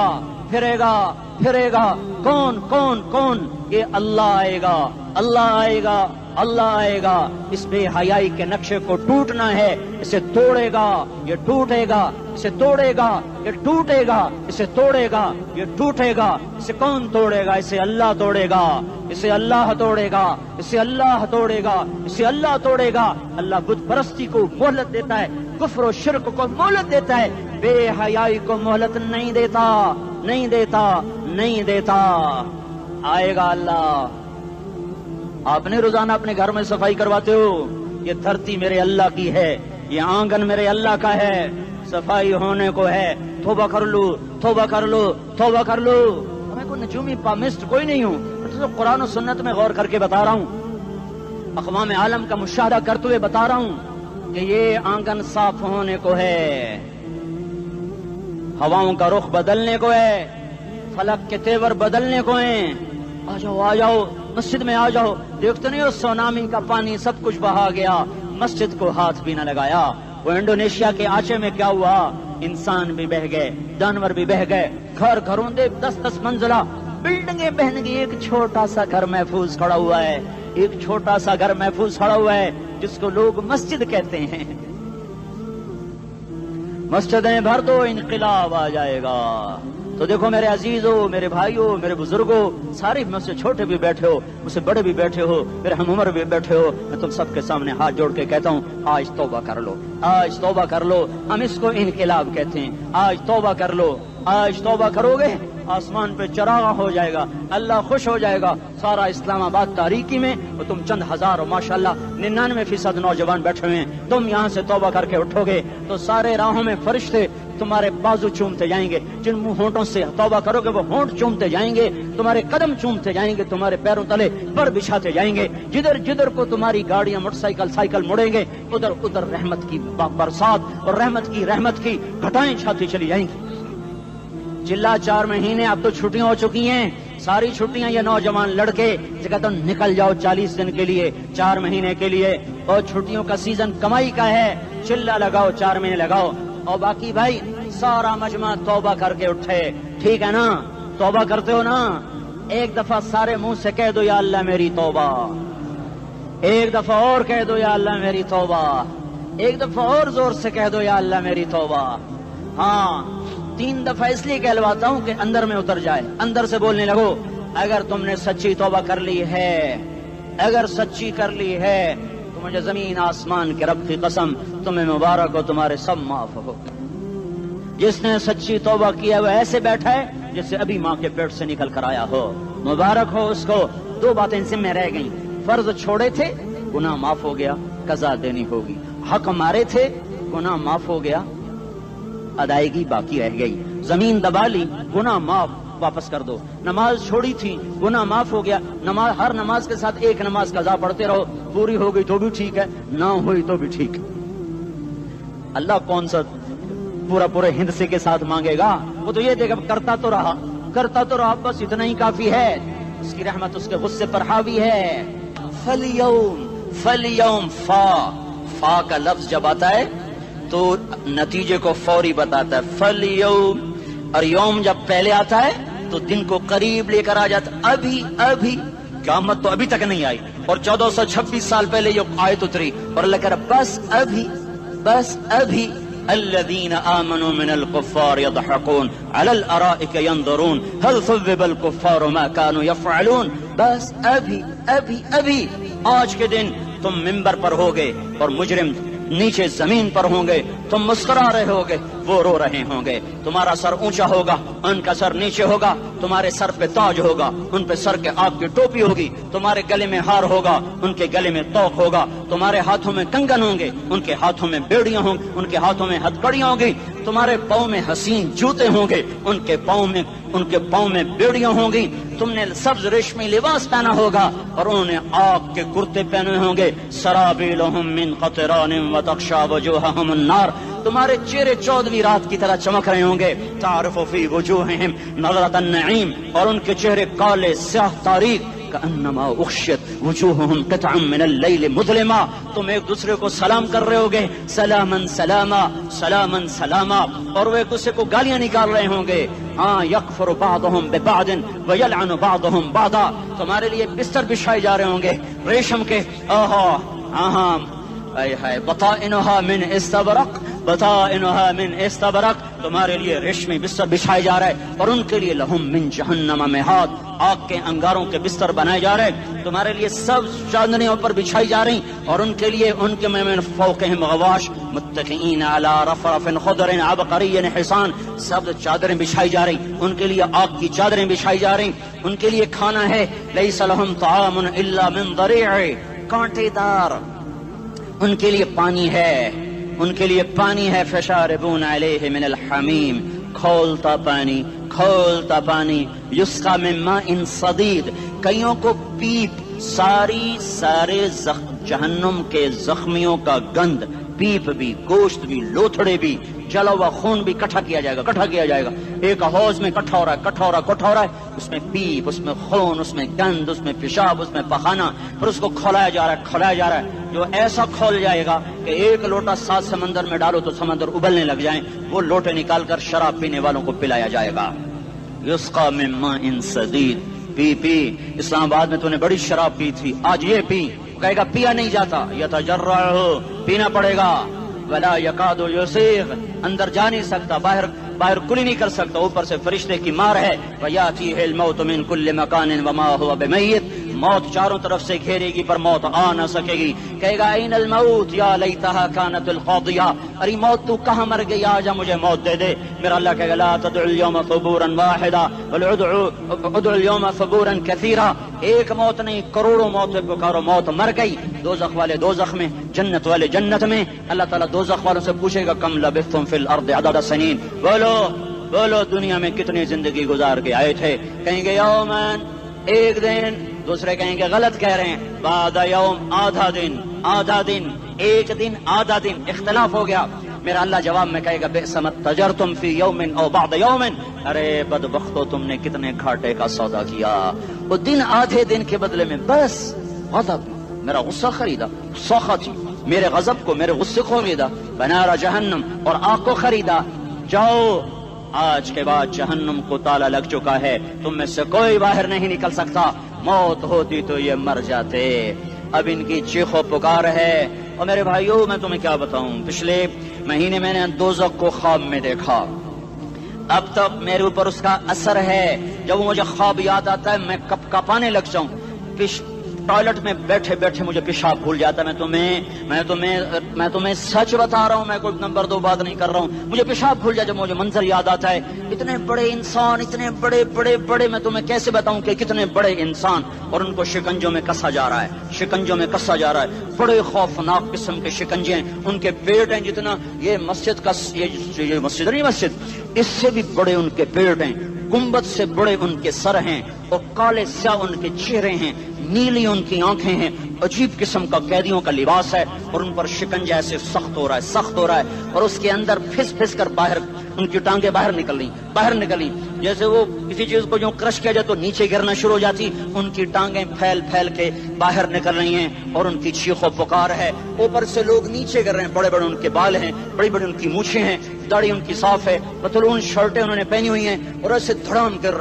پھرے گا پھرے گا۔ کون کون کون؟ یہ اللہ آئے گا، اللہ آئے گا، اللہ آئے گا۔ اس بے حیائی کے نقشے کو ٹوٹنا ہے، اسے توڑے گا، یہ ٹوٹے گا، اسے توڑے گا، یہ ٹوٹے گا، اسے توڑے گا، یہ ٹوٹے گا۔ اسے کون توڑے گا؟ اسے اللہ توڑے گا، اسے اللہ توڑے گا، اسے اللہ توڑے گا، اسے اللہ توڑے گا۔ اللہ بت پرستی کو مہلت دیتا ہے، کفر و شرک کو مہلت دیتا ہے، بے حیائی کو مہلت نہیں دیتا، نہیں دیتا، نہیں دیتا۔ آئے گا اللہ۔ آپ نے روزانہ اپنے گھر میں صفائی کرواتے ہو، یہ دھرتی میرے اللہ کی ہے، یہ آنگن میرے اللہ کا ہے، صفائی ہونے کو ہے، توبہ کر لو، توبہ کر لو، توبہ کر لو۔ میں کوئی نجومی پامسٹ کوئی نہیں ہوں، میں تو قرآن و سنت میں غور کر کے بتا رہا ہوں، اقوام عالم کا مشاہدہ کرتے ہوئے بتا رہا ہوں کہ یہ آنگن صاف ہونے کو ہے، ہواؤں کا رخ بدلنے کو ہے، فلک کے تیور بدلنے کو ہیں۔ آ جاؤ آ جاؤ، مسجد میں آ جاؤ۔ دیکھتے نہیں ہو سونامی کا پانی سب کچھ بہا گیا، مسجد کو ہاتھ بھی نہ لگایا۔ وہ انڈونیشیا کے آچے میں کیا ہوا؟ انسان بھی بہ گئے، جانور بھی بہ گئے، گھر گھروں دے 10-10 منزلہ بلڈنگیں بہن گئی، ایک چھوٹا سا گھر محفوظ کھڑا ہوا ہے، ایک چھوٹا سا گھر محفوظ کھڑا ہوا ہے جس کو لوگ مسجد کہتے ہیں۔ مسجدیں بھر دو، انقلاب آ جائے گا۔ تو دیکھو میرے عزیزو، میرے بھائیو، میرے بزرگوں، سارے مجھ سے چھوٹے بھی بیٹھے ہو، مجھ سے بڑے بھی بیٹھے ہو، میرے ہم عمر بھی بیٹھے ہو، میں تم سب کے سامنے ہاتھ جوڑ کے کہتا ہوں آج توبہ کر لو، آج توبہ کر لو۔ ہم اس کو انقلاب کہتے ہیں، آج توبہ کر لو۔ آج توبہ کرو گے آسمان پہ چراغا ہو جائے گا، اللہ خوش ہو جائے گا، سارا اسلام آباد تاریکی میں اور تم چند ہزار اور ماشاءاللہ 99% نوجوان بیٹھے ہوئے ہیں، تم یہاں سے توبہ کر کے اٹھو گے تو سارے راہوں میں فرشتے تمہارے بازو چومتے جائیں گے، جن منہ ہونٹوں سے توبہ کرو گے وہ ہونٹ چومتے جائیں گے، تمہارے قدم چومتے جائیں گے، تمہارے پیروں تلے پر بچھاتے جائیں گے، جدھر جدھر کو تمہاری گاڑیاں موٹر سائیکل مڑیں گے ادھر ادھر رحمت کی برسات اور رحمت کی گھٹائیں چھاتی چلی جائیں گی۔ چلا 4 مہینے اب تو چھٹیاں ہو چکی ہیں، ساری چھٹیاں یہ نوجوان لڑکے جگہ تو نکل جاؤ 40 دن کے لیے 4 مہینے کے لیے، اور چھٹیوں کا سیزن کمائی کا ہے، چلا لگاؤ 4 مہینے لگاؤ، اور باقی بھائی سارا مجمع توبہ کر کے اٹھے، ٹھیک ہے نا؟ توبہ کرتے ہو نا؟ ایک دفعہ سارے منہ سے کہہ دو یا اللہ میری توبہ، ایک دفعہ اور کہہ دو یا اللہ میری توبہ، ایک دفعہ اور زور سے کہہ دو یا اللہ میری توبہ۔ ہاں 3 دفعہ اس لیے کہلواتا ہوں کہ اندر میں اتر جائے، اندر سے بولنے لگو۔ اگر تم نے سچی توبہ کر لی ہے، اگر سچی کر لی ہے تو مجھے زمین آسمان کے رب کی قسم تمہیں مبارک ہو، تمہارے سب معاف ہو۔ جس نے سچی توبہ کیا وہ ایسے بیٹھا ہے جسے ابھی ماں کے پیٹ سے نکل کر آیا ہو، مبارک ہو اس کو۔ 2 باتیں ذمہ رہ گئیں، فرض چھوڑے تھے گناہ معاف ہو گیا، قضا دینی ہوگی، حق مارے تھے گناہ معاف ہو گیا، ادائیگی باقی رہ گئی، زمین دبا لی گناہ معاف، واپس کر دو، نماز چھوڑی تھی گناہ معاف ہو گیا، ہر نماز کے ساتھ ایک نماز قضا پڑھتے رہو، پوری ہو گئی تو بھی ٹھیک ہے، نہ ہوئی تو بھی ٹھیک ہے۔ اللہ کون سا پورے ہند سے کے ساتھ مانگے گا؟ وہ تو یہ دیکھا کرتا تو رہا بس اتنا ہی کافی ہے، اس کی رحمت اس کے غصے پر حاوی ہے۔ فَالْيَوْمِ فا کا لفظ جب آتا ہے تو نتیجے کو فوری بتاتا ہے، فَالْيَوْمِ، اور یوم جب پہلے آتا ہے تو دن کو قریب لے کر آ جاتا، ابھی قیامت تو ابھی تک نہیں آئی، اور 1426 سال پہلے یہ آیت اتری، اور اللہ کہہ رہا بس ابھی الذين آمنوا من الكفار يضحكون على الارائك ينظرون هل ثوب الكفار ما كانوا يفعلون۔ بس ابھی آج کے دن تم منبر پر ہوگے اور مجرم نیچے زمین پر ہوں گے، تم مسکرا رہے ہوگے، وہ رو رہے ہوں گے، تمہارا سر اونچا ہوگا، ان کا سر نیچے ہوگا، تمہارے سر پہ تاج ہوگا، ان پہ سر کے آگ کی ٹوپی ہوگی، تمہارے گلے میں ہار ہوگا، ان کے گلے میں توق ہوگا، تمہارے ہاتھوں میں کنگن ہوں گے، ان کے ہاتھوں میں بیڑیاں ہوں گی، ان کے ہاتھوں میں ہتھکڑیاں ہوں گی، تمہارے پاؤں میں حسین جوتے ہوں گے، ان کے پاؤں میں بیڑیاں ہوں گی، تم نے سبز ریشمی لباس پہنا ہوگا اور انہوں نے آگ کے کرتے پہنے ہوں گے، سرابیلہم من قطران وتغشا وجوہہم النار، تمہارے چہرے 14ویں رات کی طرح چمک رہے ہوں گے، تعرف فی وجوہہم نظرۃ النعیم، اور ان کے چہرے کالے سیاہ تاریک، کأنما اغشیت وجوہہم قطعا من اللیل مظلما، تم ایک دوسرے کو سلام کر رہے ہوگے، سلامن سلاما سلامن سلاما، اور وہ ایک دوسرے کو گالیاں نکال رہے ہوں گے، ہاں یکفر بعضهم ببعض ویلعن بعضهم بعضا، تمہارے لیے بستر بچھائے جا رہے ہوں گے ریشم کے، بطائنها من استبرق، بطائنها من استبرق، تمہارے لیے ریشمی بستر بچھائے جا رہے ہیں، اور ان کے لیے لہم من جہنم مہاد، آگ کے انگاروں کے بستر بنائے جا رہے ہیں، تمہارے لیے سب چادریں پر بچھائی جا رہی، اور ان کے لیے ان کے من فوقہم غواش متکئین علی رفرف خضر عبقری حسان، سب چادریں بچھائی جا رہی، ان کے لیے آگ کی چادریں بچھائی جا رہی، ان کے لیے کھانا ہے لیس لہم طعام الا من ضریع، کانٹے دار، ان کے لیے پانی ہے، ان کے لیے پانی ہے، فشاربون علیہ من الحمیم، کھولتا پانی، یسقا من ماء صدید، کئیوں کو پیپ، سارے جہنم کے زخمیوں کا گند، پیپ بھی، گوشت بھی، لوتھڑے بھی، جلا ہوا خون بھی کٹھا کیا جائے گا، ایک حوض میں کٹھا ہو رہا ہے، اس میں پیپ، اس میں خون، اس میں گند، اس میں پیشاب، اس میں پخانہ، پھر اس کو کھولایا جا رہا ہے، جو ایسا کھول جائے گا کہ 1 لوٹا 7 سمندر میں ڈالو تو سمندر ابلنے لگ جائیں، وہ لوٹے نکال کر شراب پینے والوں کو پلایا جائے گا۔ یسقا من ماء صدید، پی اسلام آباد میں تو نے بڑی شراب پی تھی، آج یہ پی، کہے گا پیا نہیں جاتا، یتجرعہ، پینا پڑے گا، ولا یکاد یسیغ، اندر جا نہیں سکتا، باہر کلی نہیں کر سکتا، اوپر سے فرشتے کی مار ہے، ویاتیہ الموت من کل مکان وما هو بمیت، موت چاروں طرف سے گھیرے گی پر موت آ نہ سکے گی. کہے گا این الموت یا لیتہا کانت القاضیہ، ارے موت تو کہاں مر گئی، آجا مجھے موت دے دے. میرا اللہ کہے گا لا تدعو اليوم ثبورا واحدا بل ادعو اليوم ثبورا کثیرا، ایک موت نہیں کروڑوں موتیں پکارو. موت مر گئی، دوزخ والے دوزخ میں، جنت والے جنت میں. اللہ تعالیٰ دوزخ والوں سے پوچھے گا کم لبثتم فی الارض عدد سنین، بولو دنیا میں کتنی زندگی گزار کے آئے تھے. کہیں گے یومن، ایک دن. دوسرے کہیں گے غلط کہہ رہے ہیں، بعد یوم، آدھا دن، ایک دن آدھا دن، اختلاف ہو گیا. میرا اللہ جواب میں کہے گا بئس ما تجرتم فی یوم او بعد یوم، ارے بدبختو تم نے کتنے گھاٹے کا سودا کیا. وہ دن آدھے دن کے بدلے میں بس غضب، میرا غصہ خریدا، سخط میرے غضب کو، میرے غصے کو خریدا. بنار جہنم، اور آگ کو خریدا. جاؤ، آج کے بعد جہنم کو تالا لگ چکا ہے، تم میں سے کوئی باہر نہیں نکل سکتا. موت ہوتی تو یہ مر جاتے. اب ان کی چیخ و پکار ہے. اور میرے بھائیوں میں تمہیں کیا بتاؤں، پچھلے مہینے میں نے دوزخ کو خواب میں دیکھا. اب تک میرے اوپر اس کا اثر ہے. جب مجھے خواب یاد آتا ہے میں کپ کپانے لگ جاؤں. ٹوائلٹ میں بیٹھے بیٹھے مجھے پیشاب بھول جاتا ہے. میں تمہیں سچ بتا رہا ہوں، میں کوئی نمبر 2 بات نہیں کر رہا ہوں. مجھے پیشاب بھول جاتا ہے جب مجھے منظر یاد آتا ہے. اتنے بڑے انسان، اتنے بڑے میں تمہیں کیسے بتاؤں کہ کتنے بڑے انسان، اور ان کو شکنجوں میں کسا جا رہا ہے. بڑے خوفناک قسم کے شکنجے ہیں. ان کے پیٹ ہیں جتنا یہ مسجد کا، یہ مسجد نہیں، مسجد اس سے بھی بڑے ان کے پیٹ ہیں. گنبد سے بڑے ان کے سر ہیں، اور کالے سیاہ ان کے چہرے ہیں، نیلی ان کی آنکھیں ہیں. عجیب قسم کا قیدیوں کا لباس ہے، اور ان پر شکنجہ ایسے سخت ہو رہا ہے. اور اس کے اندر پھس کر باہر ان کی ٹانگیں باہر نکلی جیسے وہ کسی چیز کو جو کرش کیا جائے تو نیچے گرنا شروع ہو جاتی. ان کی ٹانگیں پھیل کے باہر نکل رہی ہیں، اور ان کی چیخ و پکار ہے. اوپر سے لوگ نیچے گر رہے ہیں. بڑے بڑے ان کے بال ہیں، بڑی بڑی ان کی مونچھیں ہیں، داڑھی ان کی صاف ہے، پتلون شرٹیں انہوں نے پہنی ہوئی ہیں، اور ایسے دھڑم کر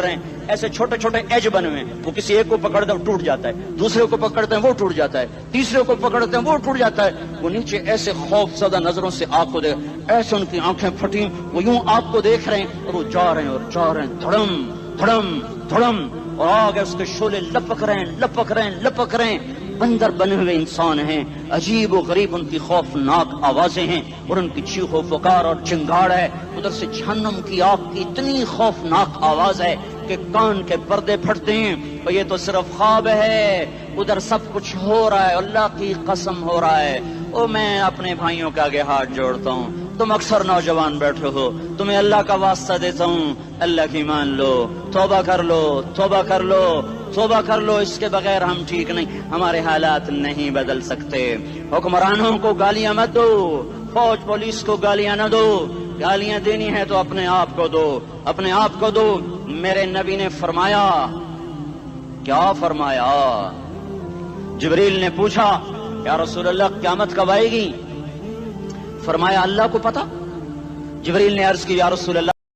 رہے ہیں. ایسے چھوٹے چھوٹے ایج بنے ہوئے ہیں. وہ کسی ایک کو پکڑتے ہیں ٹوٹ جاتا ہے، دوسرے کو پکڑتے ہیں وہ ٹوٹ جاتا ہے، تیسرے کو پکڑتے ہیں وہ ٹوٹ جاتا ہے. وہ نیچے ایسے خوف زدہ نظروں سے آگ کو دیکھ، ایسے ان کی آنکھیں پھٹی، وہ یوں آگ کو دیکھ رہے ہیں، اور وہ جا رہے ہیں دھڑم، اور آگے اس کے شعلے لپک رہے ہیں. بندر بنے ہوئے انسان ہیں، عجیب و غریب ان کی خوفناک آوازیں ہیں، اور ان کی چیخ و پکار اور چنگاڑ ہے. ادھر سے جہنم کی آگ کی اتنی خوفناک آواز ہے کہ کان کے پردے پھٹتے ہیں. اور یہ تو صرف خواب ہے، ادھر سب کچھ ہو رہا ہے، اللہ کی قسم ہو رہا ہے. اور میں اپنے بھائیوں کے آگے ہاتھ جوڑتا ہوں، تم اکثر نوجوان بیٹھے ہو، تمہیں اللہ کا واسطہ دیتا ہوں، اللہ کی مان لو، توبہ کر لو. اس کے بغیر ہم ٹھیک نہیں، ہمارے حالات نہیں بدل سکتے. حکمرانوں کو گالیاں مت دو، فوج پولیس کو گالیاں نہ دو. گالیاں دینی ہے تو اپنے آپ کو دو. میرے نبی نے فرمایا، کیا فرمایا؟ جبریل نے پوچھا یا رسول اللہ قیامت کب آئے گی؟ فرمایا اللہ کو پتا. جبریل نے عرض کی یا رسول اللہ